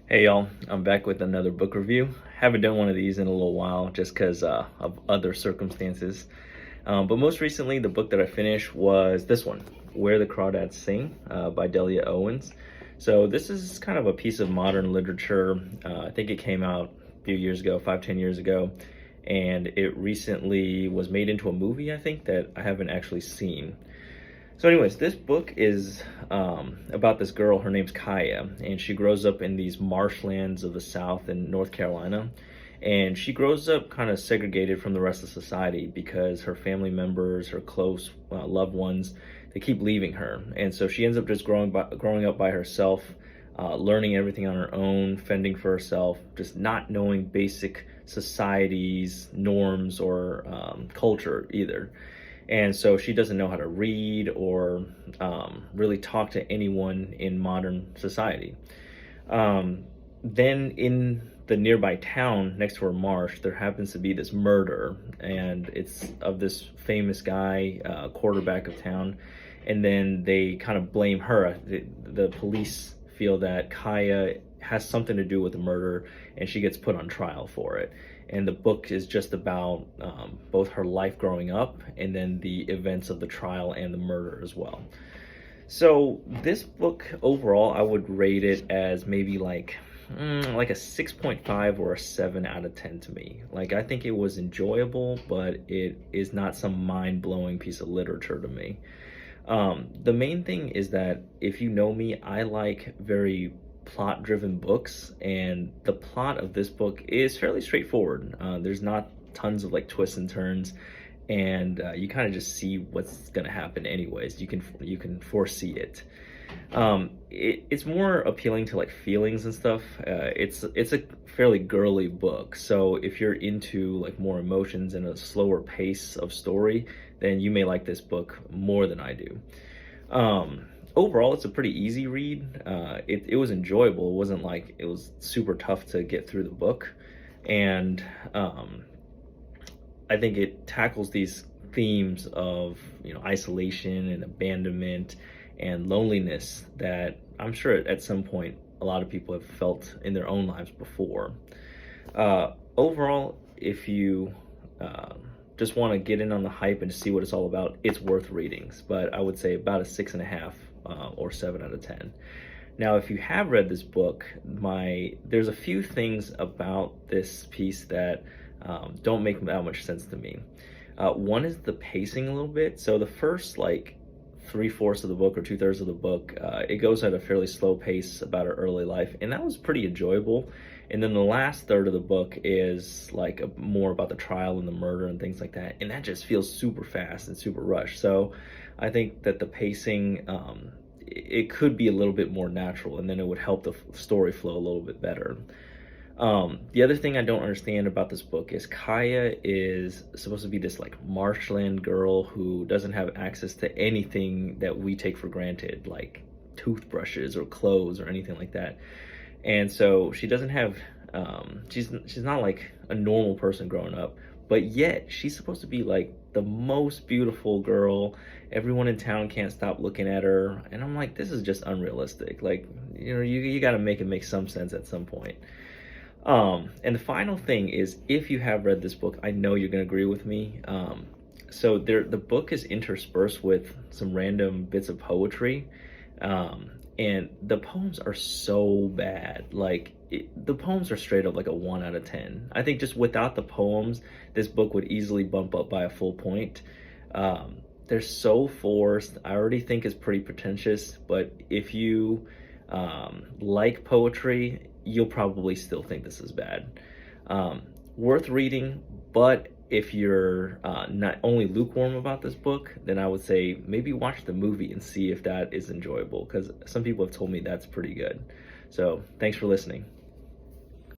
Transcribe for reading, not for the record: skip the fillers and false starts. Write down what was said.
Hey y'all, I'm back with another book review. Haven't done one of these in a little while just because of other circumstances. But most recently, the book that I finished was this one, Where the Crawdads Sing by Delia Owens. So this is kind of a piece of modern literature. I think it came out a few years ago, 5, 10 years ago. And it recently was made into a movie, I think, that I haven't actually seen. So, anyways, this book is about this girl. Her name's Kaya, and she grows up in these marshlands of the South in North Carolina. And she grows up kind of segregated from the rest of society because her family members, her close loved ones, they keep leaving her. And so she ends up just growing up by herself, learning everything on her own, fending for herself, just not knowing basic society's norms or culture either. And so she doesn't know how to read or really talk to anyone in modern society. Then in the nearby town next to her marsh, there happens to be this murder, and it's of this famous guy, quarterback of town. And then they kind of blame her. The police feel that Kaya has something to do with the murder, and she gets put on trial for it. And the book is just about both her life growing up and then the events of the trial and the murder as well. So this book overall, I would rate it as maybe like a 6.5 or a 7 out of 10 to me. Like, I think it was enjoyable, but it is not some mind-blowing piece of literature to me. The main thing is that if you know me, I like very plot-driven books, and the plot of this book is fairly straightforward. There's not tons of like twists and turns, and you kind of just see what's gonna happen anyways. You can foresee it. It's more appealing to like feelings and stuff. It's a fairly girly book, so if you're into like more emotions and a slower pace of story, then you may like this book more than I do. Overall, it's a pretty easy read. It was enjoyable. It wasn't like it was super tough to get through the book, and I think it tackles these themes of isolation and abandonment and loneliness that I'm sure at some point a lot of people have felt in their own lives before. Overall, if you just want to get in on the hype and see what it's all about, it's worth reading. But I would say about a 6.5 or 7 out of 10. Now, if you have read this book, there's a few things about this piece that don't make that much sense to me. One is the pacing a little bit. So the first like 3/4 of the book or 2/3 of the book, it goes at a fairly slow pace about her early life, and that was pretty enjoyable. And then the last third of the book is like more about the trial and the murder and things like that, and that just feels super fast and super rushed. So I think that the pacing, it could be a little bit more natural, and then it would help the story flow a little bit better. The other thing I don't understand about this book is Kaya is supposed to be this like marshland girl who doesn't have access to anything that we take for granted, like toothbrushes or clothes or anything like that. And so she doesn't have, she's not like a normal person growing up, but yet she's supposed to be like the most beautiful girl. Everyone in town can't stop looking at her, and I'm like, this is just unrealistic. Like, you got to make it make some sense at some point. And the final thing is, if you have read this book, I know you're going to agree with me. The book is interspersed with some random bits of poetry. And the poems are so bad. The poems are straight up like a 1 out of 10. I think just without the poems, this book would easily bump up by a full point. They're so forced. I already think it's pretty pretentious, but if you like poetry, you'll probably still think this is bad. Worth reading, but if you're not only lukewarm about this book, then I would say maybe watch the movie and see if that is enjoyable, because some people have told me that's pretty good. So thanks for listening.